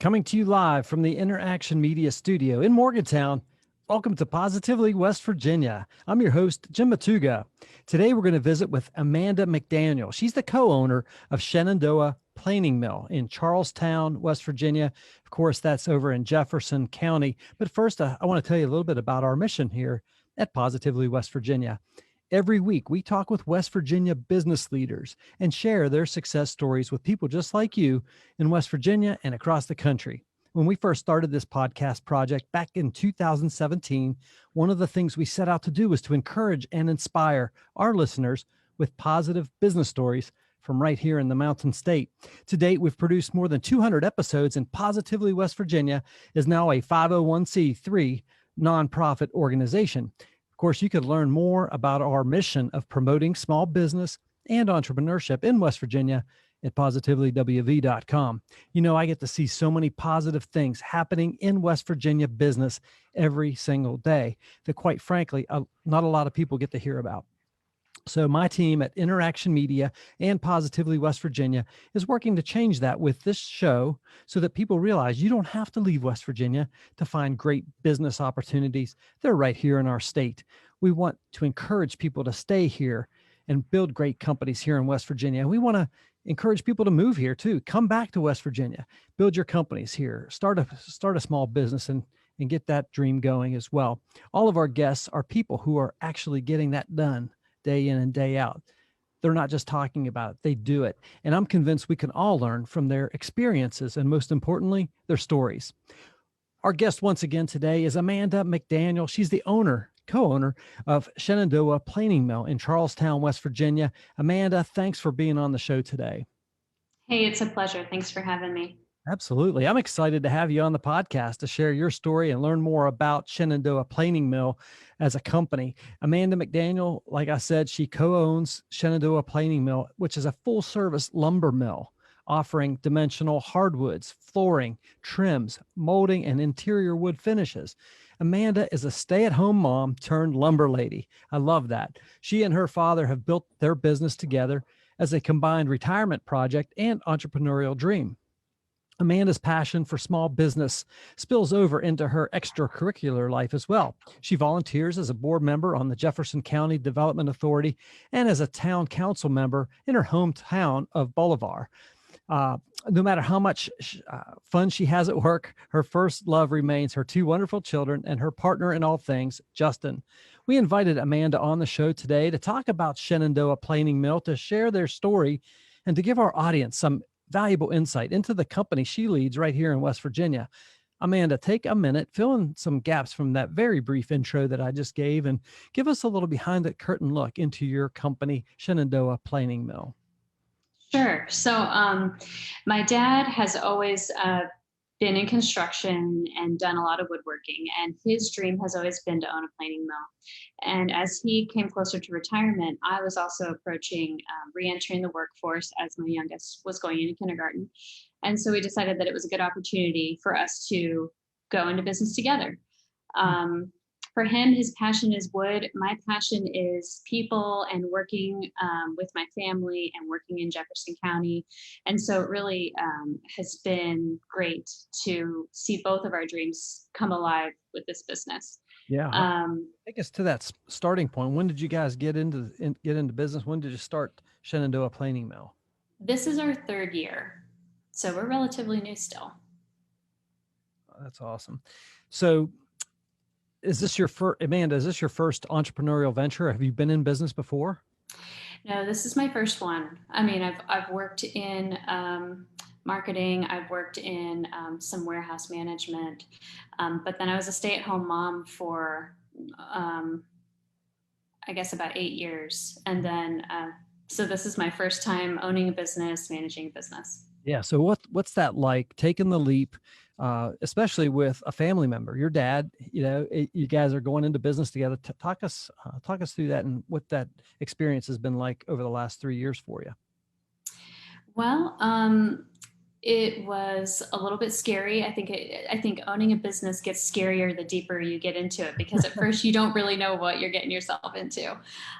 Coming to you live from the Interaction Media Studio in Morgantown. Welcome to Positively West Virginia. I'm your host, Jim Matuga. Today we're going to visit with Amanda McDaniel. She's the co-owner of Shenandoah Planing Mill in Charlestown, West Virginia. Of course, that's over in Jefferson County. But first, I want to tell you a little bit about our mission here at Positively West Virginia. Every week, we talk with West Virginia business leaders and share their success stories with people just like you in West Virginia and across the country. When we first started this podcast project back in 2017, one of the things we set out to do was to encourage and inspire our listeners with positive business stories from right here in the Mountain State. To date, we've produced more than 200 episodes, and Positively West Virginia is now a 501c3 nonprofit organization. Of course, you could learn more about our mission of promoting small business and entrepreneurship in West Virginia at positivelywv.com. You know, I get to see so many positive things happening in West Virginia business every single day that, quite frankly, not a lot of people get to hear about. So my team at Interaction Media and Positively West Virginia is working to change that with this show so that people realize you don't have to leave West Virginia to find great business opportunities. They're right here in our state. We want to encourage people to stay here and build great companies here in West Virginia. We want to encourage people to move here too. Come back to West Virginia, build your companies here, start a small business and get that dream going as well. All of our guests are people who are actually getting that done day in and day out. They're not just talking about it, they do it. And I'm convinced we can all learn from their experiences and, most importantly, their stories. Our guest once again today is Amanda McDaniel. She's the co-owner of Shenandoah Planing Mill in Charlestown, West Virginia. Amanda, thanks for being on the show today. Hey, it's a pleasure. Thanks for having me. Absolutely. I'm excited to have you on the podcast to share your story and learn more about Shenandoah Planing Mill as a company. Amanda McDaniel, like I said, she co-owns Shenandoah Planing Mill, which is a full-service lumber mill offering dimensional hardwoods, flooring, trims, molding, and interior wood finishes. Amanda is a stay-at-home mom turned lumber lady. I love that. She and her father have built their business together as a combined retirement project and entrepreneurial dream. Amanda's passion for small business spills over into her extracurricular life as well. She volunteers as a board member on the Jefferson County Development Authority and as a town council member in her hometown of Bolivar. No matter how much fun she has at work, her first love remains her two wonderful children and her partner in all things, Justin. We invited Amanda on the show today to talk about Shenandoah Planing Mill, to share their story, and to give our audience some valuable insight into the company she leads right here in West Virginia. Amanda, take a minute, fill in some gaps from that very brief intro that I just gave, and give us a little behind the curtain look into your company, Shenandoah Planing Mill. Sure. So my dad has always been in construction and done a lot of woodworking, and his dream has always been to own a planing mill. And as he came closer to retirement, I was also approaching re-entering the workforce as my youngest was going into kindergarten. And so we decided that it was a good opportunity for us to go into business together. For him, his passion is wood. My passion is people and working with my family and working in Jefferson County. And so it really has been great to see both of our dreams come alive with this business. Yeah. Take us to that starting point. When did you guys get into business? When did you start Shenandoah Planing Mill? This is our third year, so we're relatively new still. That's awesome. So, Amanda, is this your first entrepreneurial venture? Have you been in business before? No, this is my first one. I mean, I've worked in marketing. I've worked in some warehouse management, but then I was a stay-at-home mom for, I guess, about 8 years. And then, so this is my first time owning a business, managing a business. Yeah. So what's that like, taking the leap, especially with a family member, your dad? You guys are going into business together. Talk us through that and what that experience has been like over the last 3 years for you. Well, it was a little bit scary. I think owning a business gets scarier the deeper you get into it, because at first you don't really know what you're getting yourself into.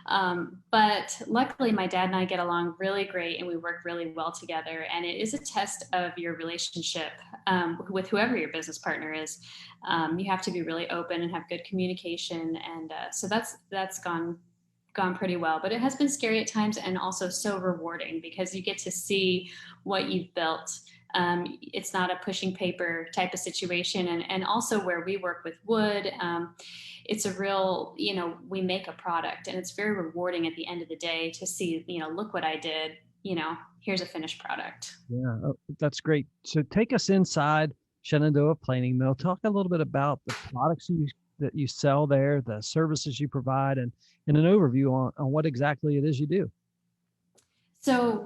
But luckily my dad and I get along really great and we work really well together, and it is a test of your relationship with whoever your business partner is. You have to be really open and have good communication, and so that's gone pretty well. But it has been scary at times, and also so rewarding because you get to see what you've built. It's not a pushing paper type of situation, and also where we work with wood, it's a real, we make a product, and it's very rewarding at the end of the day to see, look what I did, here's a finished product. Yeah, that's great. So take us inside Shenandoah Planing Mill. Talk a little bit about the products that you sell there, the services you provide, and an overview on what exactly it is you do. So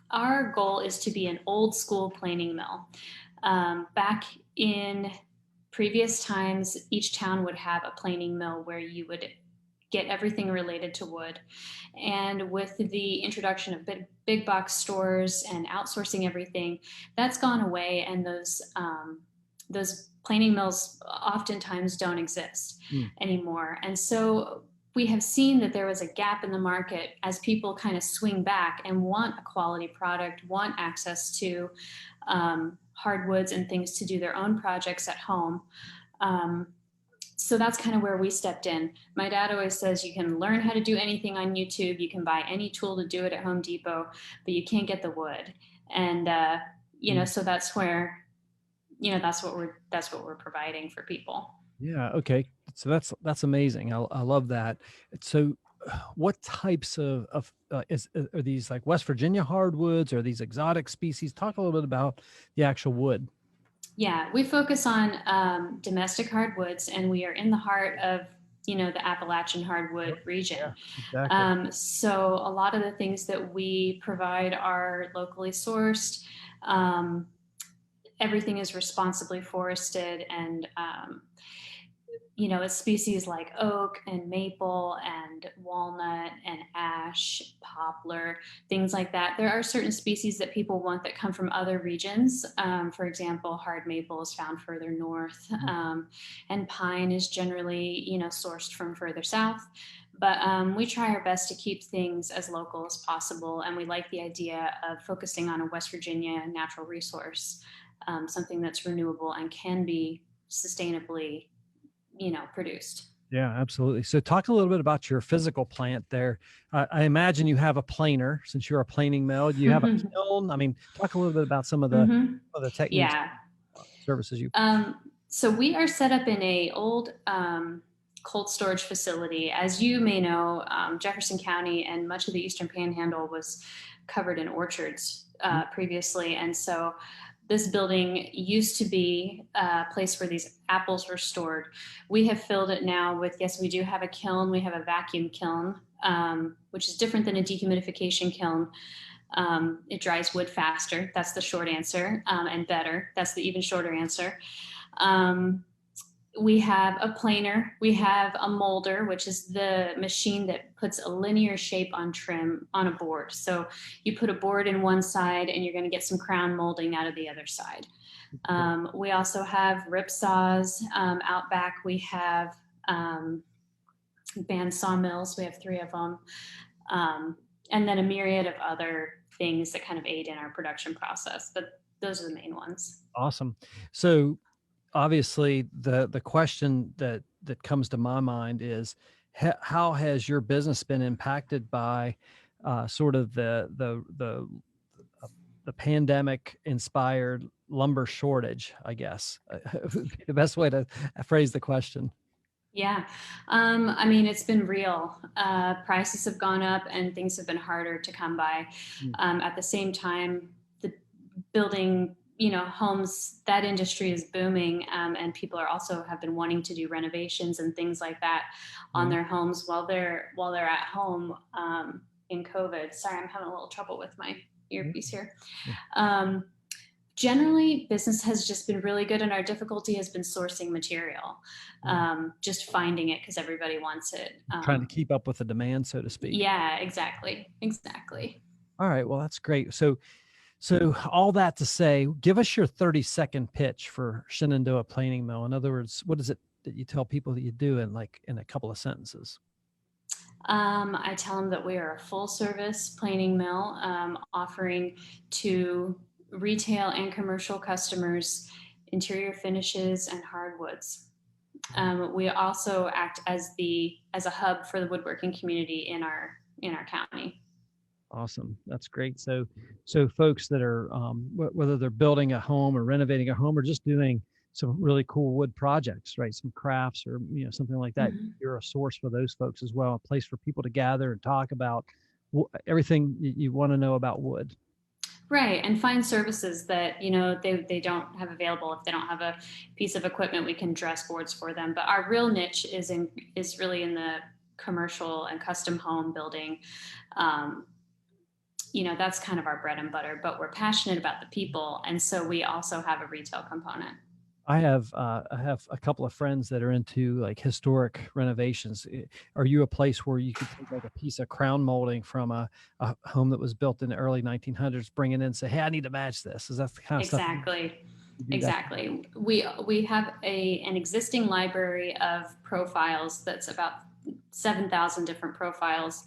our goal is to be an old school planing mill. Back in previous times, each town would have a planing mill where you would get everything related to wood. And with the introduction of big box stores and outsourcing everything, that's gone away, and those planing mills oftentimes don't exist anymore. And so we have seen that there was a gap in the market as people kind of swing back and want a quality product, want access to hardwoods and things to do their own projects at home. So that's kind of where we stepped in. My dad always says you can learn how to do anything on YouTube, you can buy any tool to do it at Home Depot, but you can't get the wood. And so that's where, that's what we're providing for people. Yeah. Okay. So that's amazing. I love that. So, what types of are these like West Virginia hardwoods? Or these exotic species? Talk a little bit about the actual wood. Yeah, we focus on domestic hardwoods, and we are in the heart of the Appalachian hardwood Yep. region. Yeah, exactly. So a lot of the things that we provide are locally sourced. Everything is responsibly forested, and species like oak and maple and walnut and ash, poplar, things like that. There are certain species that people want that come from other regions. For example, hard maple is found further north, and pine is generally, sourced from further south. But we try our best to keep things as local as possible, and we like the idea of focusing on a West Virginia natural resource, something that's renewable and can be sustainably produced. Yeah, absolutely. So talk a little bit about your physical plant there. I imagine you have a planer since you're a planing mill. Do you have a kiln? I mean, talk a little bit about some of the techniques, Yeah. services you. So we are set up in a old cold storage facility. As you may know, Jefferson County and much of the Eastern Panhandle was covered in orchards previously. And so this building used to be a place where these apples were stored. We have filled it now with, yes, we do have a kiln. We have a vacuum kiln, which is different than a dehumidification kiln. It dries wood faster. That's the short answer, and better. That's the even shorter answer. We have a planer. We have a molder, which is the machine that puts a linear shape on trim on a board. So you put a board in one side and you're going to get some crown molding out of the other side. We also have rip saws. Out back we have band sawmills. We have 3 of them. And then a myriad of other things that kind of aid in our production process. But those are the main ones. Awesome. So obviously the question that comes to my mind is how has your business been impacted by sort of the pandemic inspired lumber shortage, I guess, the best way to phrase the question. Yeah. I mean, it's been real. Prices have gone up and things have been harder to come by. At the same time, the building homes, that industry is booming, and people are also have been wanting to do renovations and things like that on their homes while they're at home in COVID. Sorry, I'm having a little trouble with my earpiece here. Generally, business has just been really good, and our difficulty has been sourcing material, just finding it because everybody wants it. Trying to keep up with the demand, so to speak. Yeah, exactly. All right, well, that's great. So all that to say, give us your 30-second pitch for Shenandoah Planing Mill. In other words, what is it that you tell people that you do in a couple of sentences? I tell them that we are a full service planing mill, offering to retail and commercial customers, interior finishes, and hardwoods. We also act as a hub for the woodworking community in our county. Awesome. That's great. So folks that are, whether they're building a home or renovating a home or just doing some really cool wood projects, right? Some crafts or, something like that. Mhm. You're a source for those folks as well, a place for people to gather and talk about everything you want to know about wood. Right, and find services that they don't have available. If they don't have a piece of equipment, we can dress boards for them. But our real niche is really in the commercial and custom home building. Um, that's kind of our bread and butter. But we're passionate about the people, and so we also have a retail component. I have a couple of friends that are into like historic renovations. Are you a place where you could take like a piece of crown molding from a home that was built in the early 1900s, bring it in and say, hey, I need to match this? Is that the kind of stuff Exactly. you do that? Exactly. We have an existing library of profiles that's about 7,000 different profiles,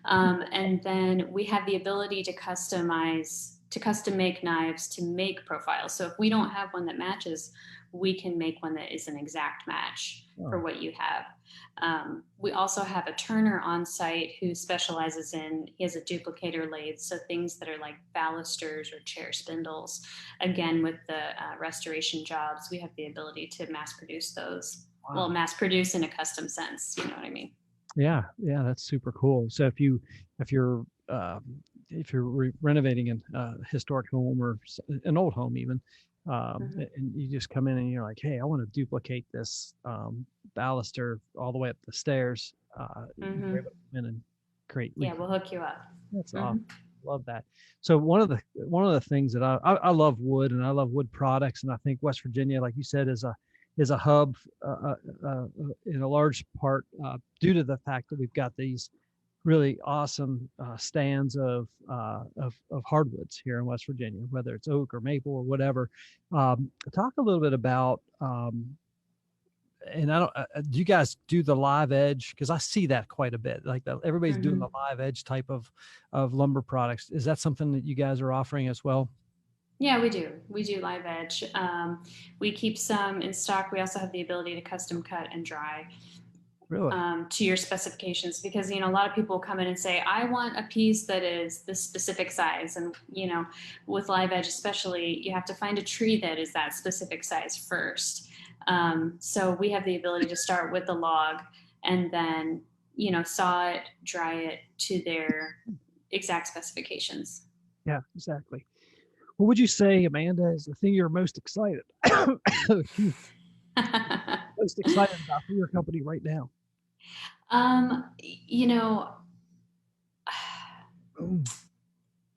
Right. and then we have the ability to custom make knives to make profiles. So if we don't have one that matches, we can make one that is an exact match for Oh, what you have. We also have a turner on site who specializes he has a duplicator lathe, so things that are like balusters or chair spindles. Again, with the restoration jobs, we have the ability to mass produce those. Well, wow. mass produce in a custom sense, you know what I mean? Yeah, yeah, that's super cool. So if you're renovating an historic home or an old home even, Mm-hmm. and you just come in and you're like, hey, I want to duplicate this baluster all the way up the stairs. You're Mm-hmm. able to come in and create. Yeah, we'll hook you up. That's Mm-hmm. awesome. Love that. So one of the things that I love wood and I love wood products, and I think West Virginia, like you said, is a hub in a large part due to the fact that we've got these really awesome stands of hardwoods here in West Virginia, whether it's oak or maple or whatever. Talk a little bit about and I don't. Do you guys do the live edge? Because I see that quite a bit. Like everybody's doing Mm-hmm. the live edge type of lumber products. Is that something that you guys are offering as well? Yeah, we do. We do live edge. We keep some in stock. We also have the ability to custom cut and dry Really? to your specifications, because a lot of people come in and say, I want a piece that is this specific size, and with live edge especially, you have to find a tree that is that specific size first. So we have the ability to start with the log and then saw it, dry it to their exact specifications. Yeah, exactly. What would you say, Amanda, is the thing you're most excited most excited about for your company right now? You know, Mm.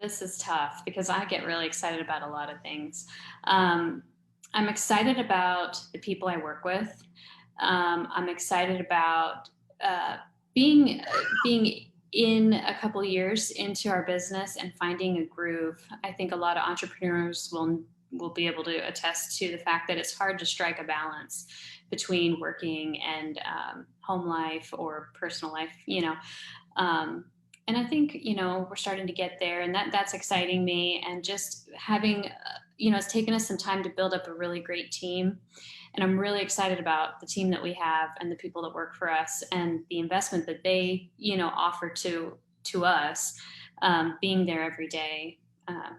this is tough because I get really excited about a lot of things. Um, I'm excited about the people I work with. I'm excited about uh, being in a couple years into our business and finding a groove. I think a lot of entrepreneurs will be able to attest to the fact that it's hard to strike a balance between working and home life or personal life. Um, and I think we're starting to get there, and that's exciting me. And just having, it's taken us some time to build up a really great team, and I'm really excited about the team that we have and the people that work for us and the investment that they offer to us, being there every day. I love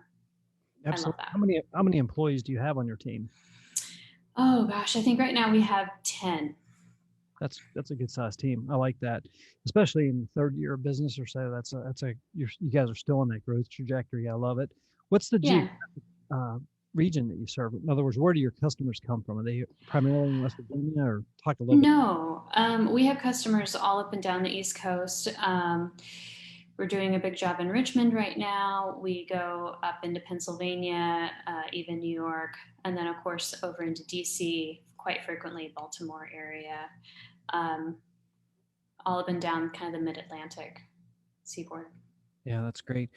Absolutely. that. How many employees do you have on your team? Oh gosh, I think right now we have 10. That's a good sized team. I like that, especially in the third year of business or so. You guys are still on that growth trajectory. I love it. What's the Yeah. uh, region that you serve? In other words, where do your customers come from? Are they primarily in West Virginia, or talk a little bit? No, we have customers all up and down the East Coast. We're doing a big job in Richmond right now. We go up into Pennsylvania, even New York, and then, of course, over into DC, quite frequently, Baltimore area, um, all up and down kind of the mid Atlantic seaboard. Yeah, that's great.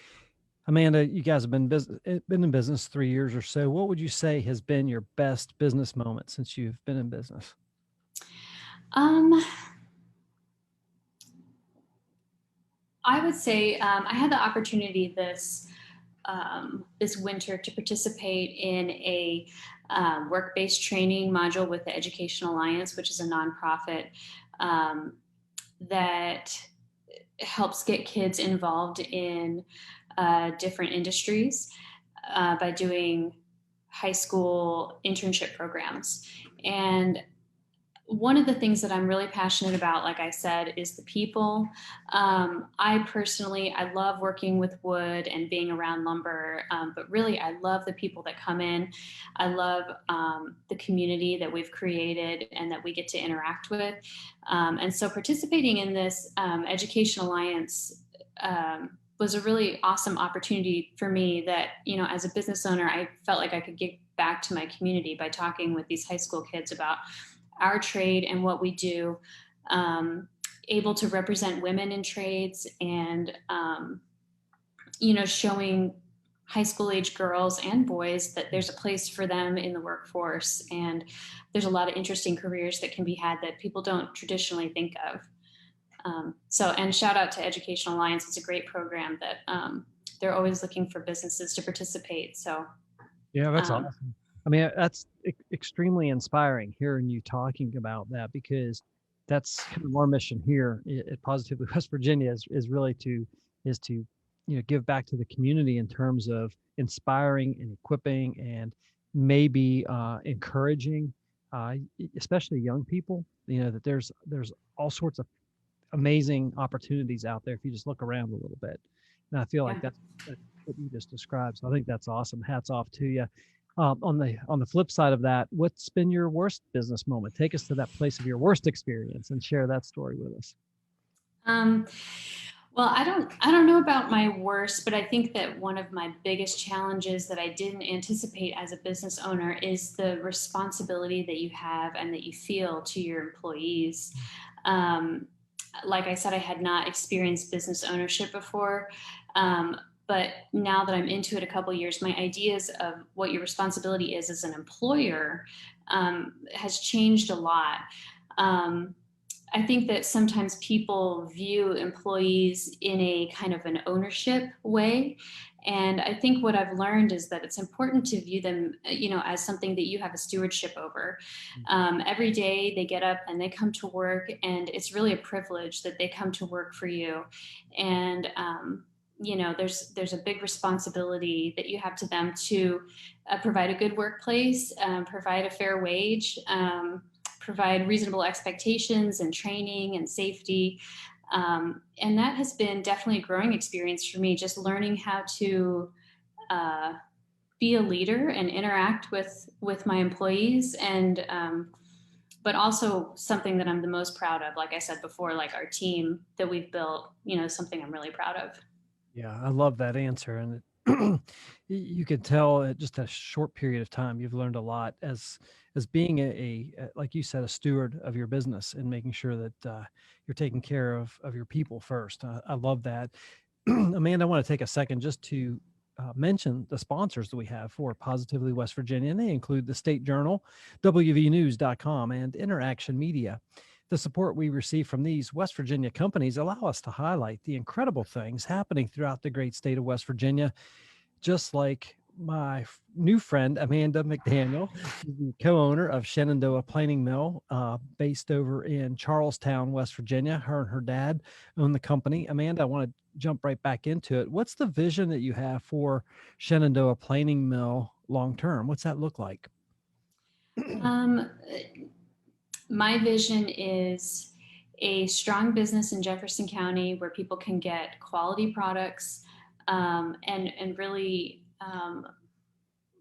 Amanda, you guys have been in business 3 years or so. What would you say has been your best business moment since you've been in business? Um, I would say I had the opportunity this this winter to participate in a work-based training module with the Education Alliance, which is a nonprofit um, that helps get kids involved in different industries by doing high school internship programs. And one of the things that I'm really passionate about, like I said, is the people. I love working with wood and being around lumber, but really I love the people that come in. I love the community that we've created and that we get to interact with. And so participating in this Education Alliance was a really awesome opportunity for me that, as a business owner, I felt like I could give back to my community by talking with these high school kids about our trade and what we do, able to represent women in trades and, showing high school age girls and boys that there's a place for them in the workforce. And there's a lot of interesting careers that can be had that people don't traditionally think of. And shout out to Education Alliance. It's a great program that they're always looking for businesses to participate. So Yeah, that's awesome. I mean, that's extremely inspiring hearing you talking about that, because that's kind of our mission here at Positively West Virginia is really to give back to the community in terms of inspiring and equipping and maybe encouraging, especially young people. That there's all sorts of amazing opportunities out there if you just look around a little bit. And I feel like that's what you just described. So I think that's awesome. Hats off to you. On the flip side of that, what's been your worst business moment? Take us to that place of your worst experience and share that story with us. Well, I don't know about my worst, but I think that one of my biggest challenges that I didn't anticipate as a business owner is the responsibility that you have and that you feel to your employees. Like I said, I had not experienced business ownership before. But now that I'm into it a couple of years, my ideas of what your responsibility is as an employer has changed a lot. I think that sometimes people view employees in a kind of an ownership way. And I think what I've learned is that it's important to view them, as something that you have a stewardship over. Every day they get up and they come to work, and it's really a privilege that they come to work for you. And, there's a big responsibility that you have to them to provide a good workplace, provide a fair wage, provide reasonable expectations and training and safety. And that has been definitely a growing experience for me, just learning how to be a leader and interact with my employees. And but also something that I'm the most proud of, like I said before, like our team that we've built, something I'm really proud of. Yeah, I love that answer. And you could tell at just a short period of time, you've learned a lot as being like you said, a steward of your business and making sure that you're taking care of your people first. I love that. Amanda, I want to take a second just to mention the sponsors that we have for Positively West Virginia, and they include the State Journal, WVNews.com, and Interaction Media. The support we receive from these West Virginia companies allow us to highlight the incredible things happening throughout the great state of West Virginia, just like my new friend, Amanda McDaniel. She's the co-owner of Shenandoah Planing Mill, based over in Charlestown, West Virginia. Her and her dad own the company. Amanda, I want to jump right back into it. What's the vision that you have for Shenandoah Planing Mill long term? What's that look like? My vision is a strong business in Jefferson County where people can get quality products, and really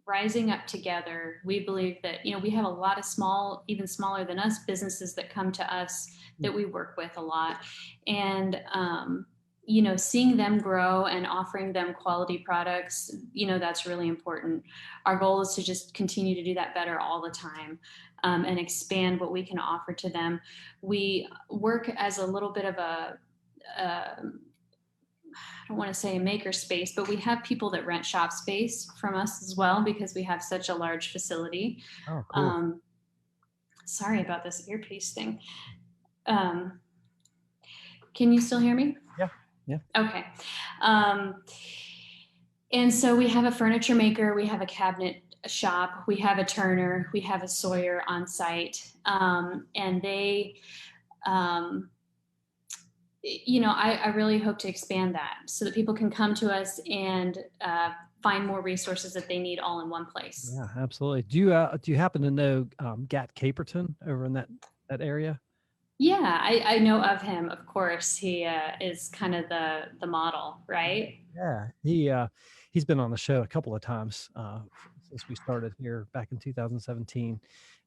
rising up together. We believe that, we have a lot of small, even smaller than us, businesses that come to us that we work with a lot. And, seeing them grow and offering them quality products, that's really important. Our goal is to just continue to do that better all the time. And expand what we can offer to them. We work as a little bit of I don't want to say a maker space, but we have people that rent shop space from us as well because we have such a large facility. Oh, cool. Sorry about this earpiece thing. Can you still hear me? Yeah. Yeah. Okay. And so we have a furniture maker, we have a cabinet shop, we have a turner, we have a sawyer on site, and they, um, I really hope to expand that so that people can come to us and find more resources that they need all in one place. Yeah, absolutely. Do you happen to know Gat Caperton over in that area? Yeah, I know of him, of course. He is kind of the model, right? Yeah, he's been on the show a couple of times since we started here back in 2017.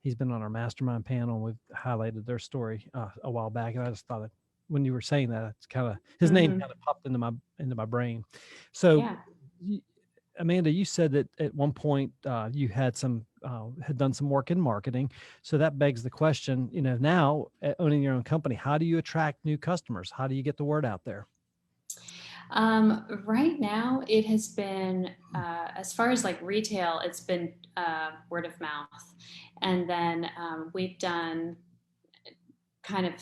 He's been on our mastermind panel. And we've highlighted their story a while back, and I just thought that when you were saying that, it's kind of his name Hmm. kind of popped into my brain. So, Yeah. Amanda, you said that at one point you had done some work in marketing. So that begs the question, now owning your own company, how do you attract new customers? How do you get the word out there? Right now, it has been, as far as like retail, it's been word of mouth. And then we've done kind of,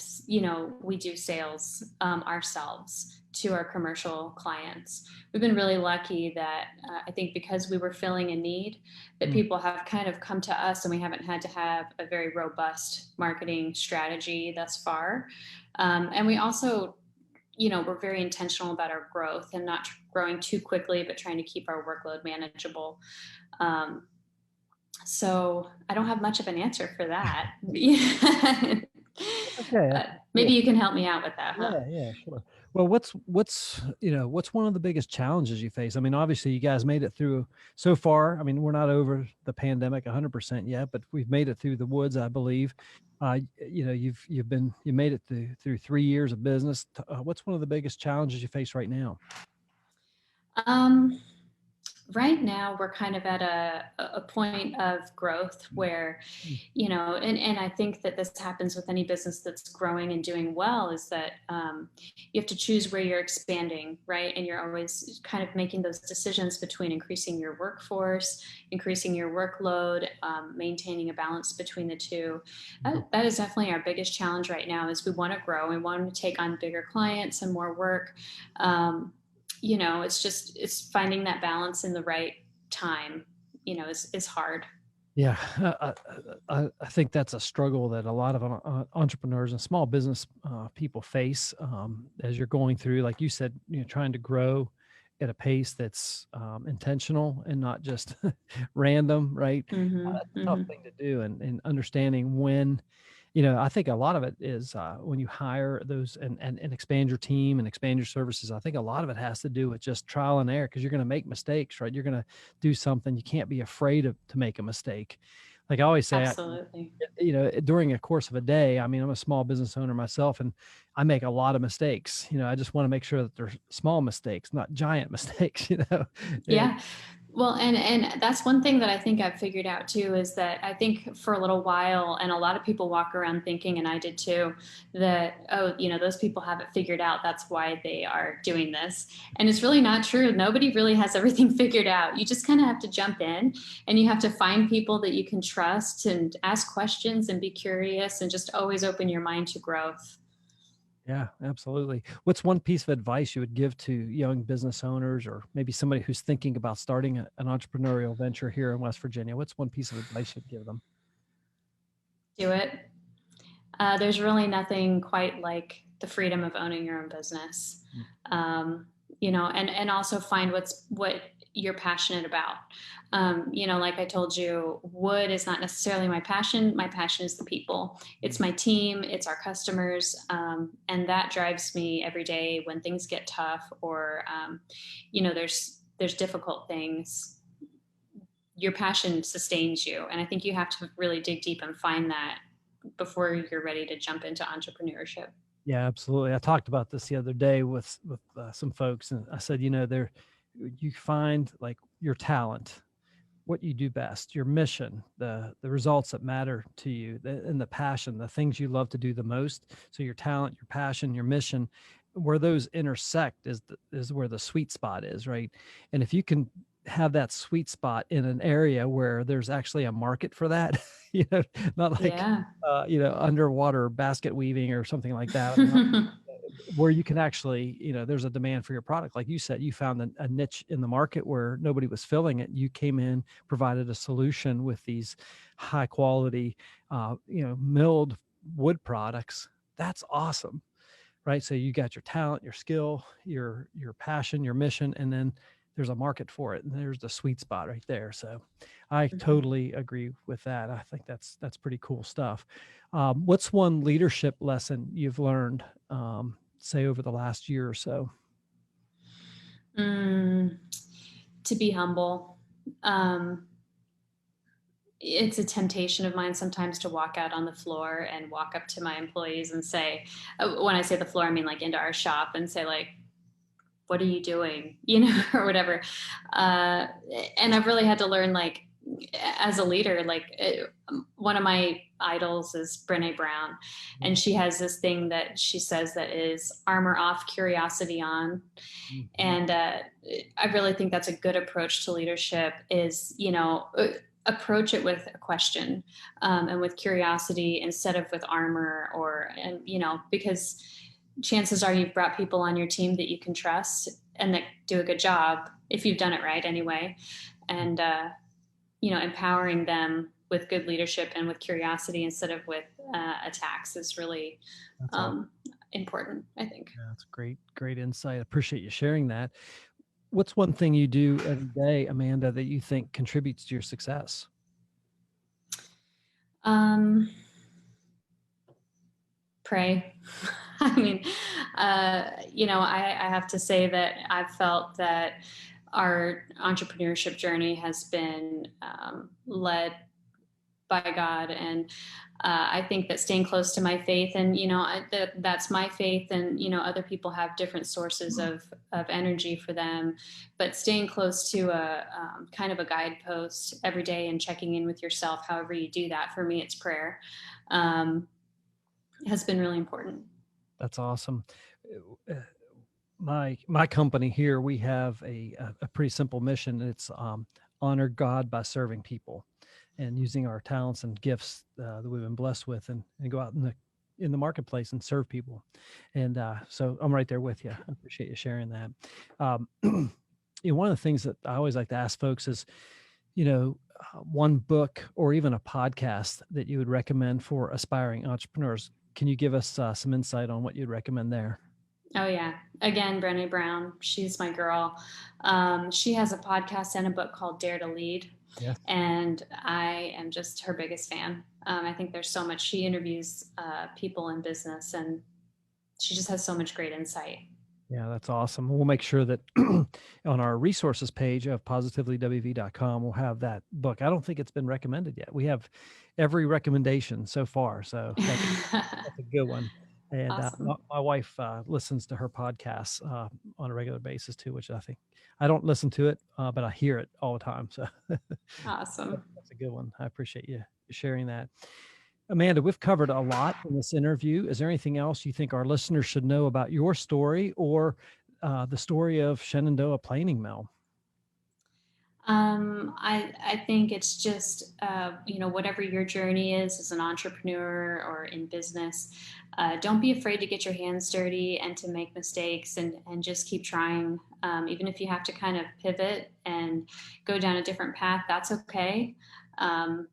we do sales ourselves to our commercial clients. We've been really lucky that I think because we were filling a need, that Mm. people have kind of come to us and we haven't had to have a very robust marketing strategy thus far. And we also, we're very intentional about our growth and not growing too quickly, but trying to keep our workload manageable. Um, so I don't have much of an answer for that. Okay. Maybe you can help me out with that, huh? Yeah, sure. Well, what's one of the biggest challenges you face? I mean, obviously you guys made it through so far. I mean, we're not over the pandemic 100% yet, but we've made it through the woods, I believe. You made it through 3 years of business. What's one of the biggest challenges you face right now? Um, right now, we're kind of at a point of growth where, Mm. and I think that this happens with any business that's growing and doing well, is that you have to choose where you're expanding, right? And you're always kind of making those decisions between increasing your workforce, increasing your workload, maintaining a balance between the two. Mhm. That is definitely our biggest challenge right now. Is we want to grow, we want to take on bigger clients and more work. Um, it's finding that balance in the right time, is hard. Yeah, I think that's a struggle that a lot of entrepreneurs and small business people face as you're going through, like you said, trying to grow at a pace that's intentional and not just random, right? Mm-hmm, That's a tough mm-hmm. thing to do, and understanding when, I think a lot of it is when you hire those and expand your team and expand your services. I think a lot of it has to do with just trial and error because you're going to make mistakes, right? You're going to do something. You can't be afraid to make a mistake. Like I always say, Absolutely. during a course of a day, I mean, I'm a small business owner myself and I make a lot of mistakes. I just want to make sure that they're small mistakes, not giant mistakes. And Yeah. Well, and that's one thing that I think I've figured out too, is that I think for a little while, and a lot of people walk around thinking, and I did too, that, oh, those people have it figured out. That's why they are doing this. And it's really not true. Nobody really has everything figured out. You just kind of have to jump in and you have to find people that you can trust and ask questions and be curious and just always open your mind to growth. Yeah, absolutely. What's one piece of advice you would give to young business owners or maybe somebody who's thinking about starting an entrepreneurial venture here in West Virginia? What's one piece of advice you'd give them? Do it. There's really nothing quite like the freedom of owning your own business. Mm. And also find what you're passionate about. Like I told you, wood is not necessarily my passion. My passion is the people. It's my team. It's our customers, and that drives me every day when things get tough or, there's difficult things. Your passion sustains you, and I think you have to really dig deep and find that before you're ready to jump into entrepreneurship. Yeah, absolutely. I talked about this the other day with some folks, and I said, there you find like your talent, what you do best, your mission, the results that matter to you, and the passion, the things you love to do the most. So your talent, your passion, your mission, where those intersect is where the sweet spot is, right? And if you can have that sweet spot in an area where there's actually a market for that, not like Yeah. underwater basket weaving or something like that. I mean, where you can actually, there's a demand for your product. Like you said, you found a niche in the market where nobody was filling it. You came in, provided a solution with these high quality, milled wood products. That's awesome. Right. So you got your talent, your skill, your passion, your mission, and then there's a market for it. And there's the sweet spot right there. So I Mhm. totally agree with that. I think that's pretty cool stuff. What's one leadership lesson you've learned, say over the last year or so? Mm, to be humble. Um, it's a temptation of mine sometimes to walk out on the floor and walk up to my employees and say, when I say the floor, I mean like into our shop, and say like, what are you doing, or whatever. uh, and I've really had to learn, like, as a leader, like, one of my idols is Brene Brown, and she has this thing that she says that is armor off, curiosity on. Mhm. And I really think that's a good approach to leadership, is, approach it with a question, and with curiosity instead of with armor, and because chances are you've brought people on your team that you can trust and that do a good job, if you've done it right anyway. And empowering them with good leadership and with curiosity instead of with attacks is really That's all. um, important, I think. That's great insight. I appreciate you sharing that. What's one thing you do every day, Amanda, that you think contributes to your success? um, Pray. I mean, I have to say that I've felt that our entrepreneurship journey has been led by God. And I think that staying close to my faith, and that's my faith, and other people have different sources of energy for them, but staying close to a kind of a guidepost every day and checking in with yourself, however you do that. For me, it's prayer. Um, has been really important. That's awesome. Uh, my company here, we have a pretty simple mission. It's honor God by serving people, and using our talents and gifts that we've been blessed with, and go out in the marketplace and serve people. And so I'm right there with you. I appreciate you sharing that. Um, one of the things that I always like to ask folks is, one book or even a podcast that you would recommend for aspiring entrepreneurs. Can you give us some insight on what you'd recommend there? Oh yeah. Again, Brené Brown. She's my girl. She has a podcast and a book called Dare to Lead, Yes. and I am just her biggest fan. I think there's so much. She interviews people in business, and she just has so much great insight. Yeah, that's awesome. We'll make sure that on our resources page of positivelywv.com, we'll have that book. I don't think it's been recommended yet. We have every recommendation so far. So that's a good one. And my, Awesome. my wife listens to her podcasts on a regular basis too, which I think I don't listen to it, but I hear it all the time. So Awesome. that's a good one. I appreciate you sharing that. Amanda, we've covered a lot in this interview. Is there anything else you think our listeners should know about your story or the story of Shenandoah Planing Mill? I think it's just, whatever your journey is as an entrepreneur or in business, don't be afraid to get your hands dirty and to make mistakes, and just keep trying. Even if you have to kind of pivot and go down a different path, that's okay. Um,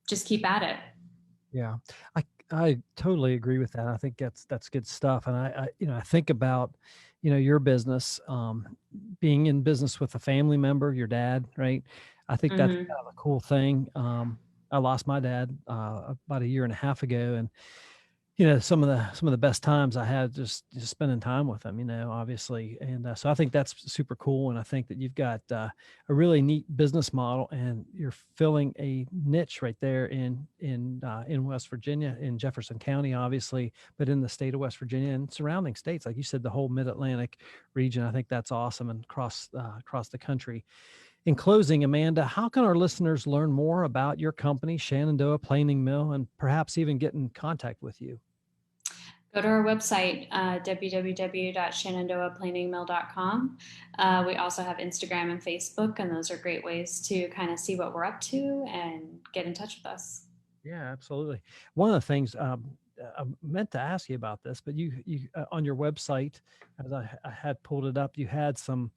just keep at it. Yeah, I totally agree with that. I think that's good stuff. And I think about, your business, being in business with a family member, your dad, right? I think that's Hmm. kind of a cool thing. I lost my dad about a year and a half ago, and some of the best times I had just spending time with them, obviously. And so I think that's super cool. And I think that you've got a really neat business model, and you're filling a niche right there in West Virginia, in Jefferson County, obviously, but in the state of West Virginia and surrounding states, like you said, the whole Mid-Atlantic region. I think that's awesome, and across the country. In closing, Amanda, how can our listeners learn more about your company, Shenandoah Planing Mill, and perhaps even get in contact with you? Go to our website, www.shenandoahplaningmill.com. We also have Instagram and Facebook, and those are great ways to kind of see what we're up to and get in touch with us. Yeah, absolutely. One of the things, I meant to ask you about this, but you on your website, as I had pulled it up, you had some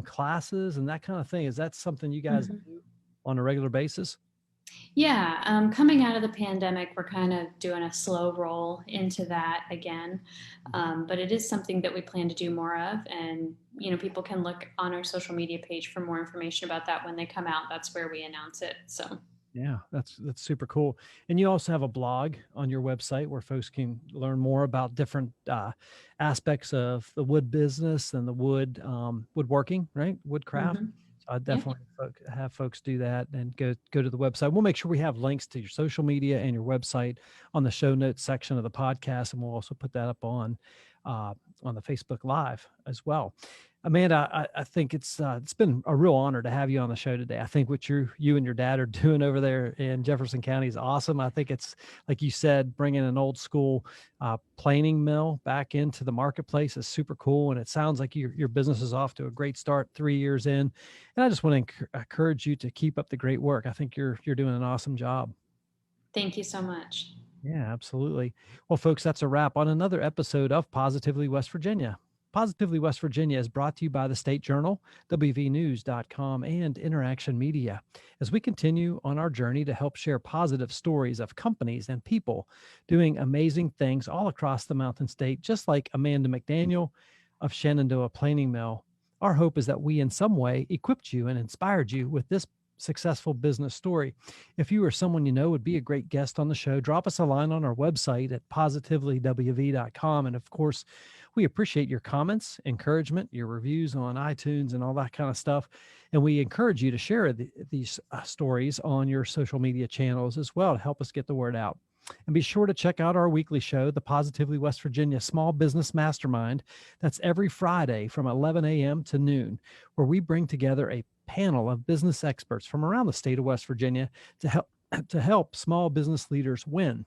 classes and that kind of thing. Is that something you guys Mhm. do on a regular basis? Yeah, coming out of the pandemic, we're kind of doing a slow roll into that again. But it is something that we plan to do more of. And, people can look on our social media page for more information about that when they come out. That's where we announce it. So, Yeah, that's super cool. And you also have a blog on your website where folks can learn more about different aspects of the wood business and the woodworking, right? Woodcraft. mhm. So I Yeah, definitely have folks do that and go to the website. We'll make sure we have links to your social media and your website on the show notes section of the podcast, and we'll also put that up uh, on the Facebook Live as well. Amanda, I think it's been a real honor to have you on the show today. I think what you and your dad are doing over there in Jefferson County is awesome. I think it's, like you said, bringing an old school planing mill back into the marketplace is super cool, and it sounds like your business is off to a great start 3 years in. And I just want to encourage you to keep up the great work. I think you're doing an awesome job. thank you so much. Yeah, absolutely. Well, folks, that's a wrap on another episode of Positively West Virginia. Positively West Virginia is brought to you by the State Journal, WVNews.com, and Interaction Media. As we continue on our journey to help share positive stories of companies and people doing amazing things all across the Mountain State, just like Amanda McDaniel of Shenandoah Planing Mill, our hope is that we in some way equipped you and inspired you with this successful business story. If you or someone you know would be a great guest on the show, drop us a line on our website at positivelywv.com. And of course, we appreciate your comments, encouragement, your reviews on iTunes and all that kind of stuff. And we encourage you to share these stories on your social media channels as well to help us get the word out. And be sure to check out our weekly show, the Positively West Virginia Small Business Mastermind. That's every Friday from 11 a.m. to noon, where we bring together a panel of business experts from around the state of West Virginia to help small business leaders win.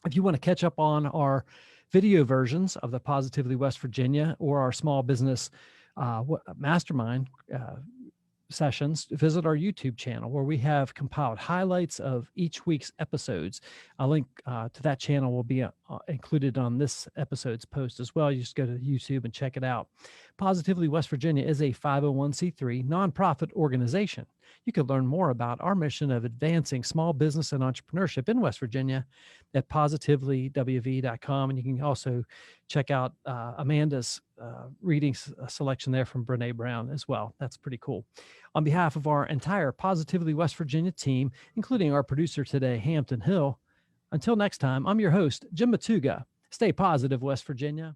If you want to catch up on our video versions of the Positively West Virginia or our small business mastermind sessions, visit our YouTube channel where we have compiled highlights of each week's episodes. A link to that channel will be included on this episode's post as well. You just go to YouTube and check it out. Positively West Virginia is a 501c3 nonprofit organization. You can learn more about our mission of advancing small business and entrepreneurship in West Virginia at positively.wv.com. And you can also check out Amanda's reading selection there from Brene Brown as well. That's pretty cool. On behalf of our entire Positively West Virginia team, including our producer today, Hampton Hill, until next time, I'm your host, Jim Matuga. Stay positive, West Virginia.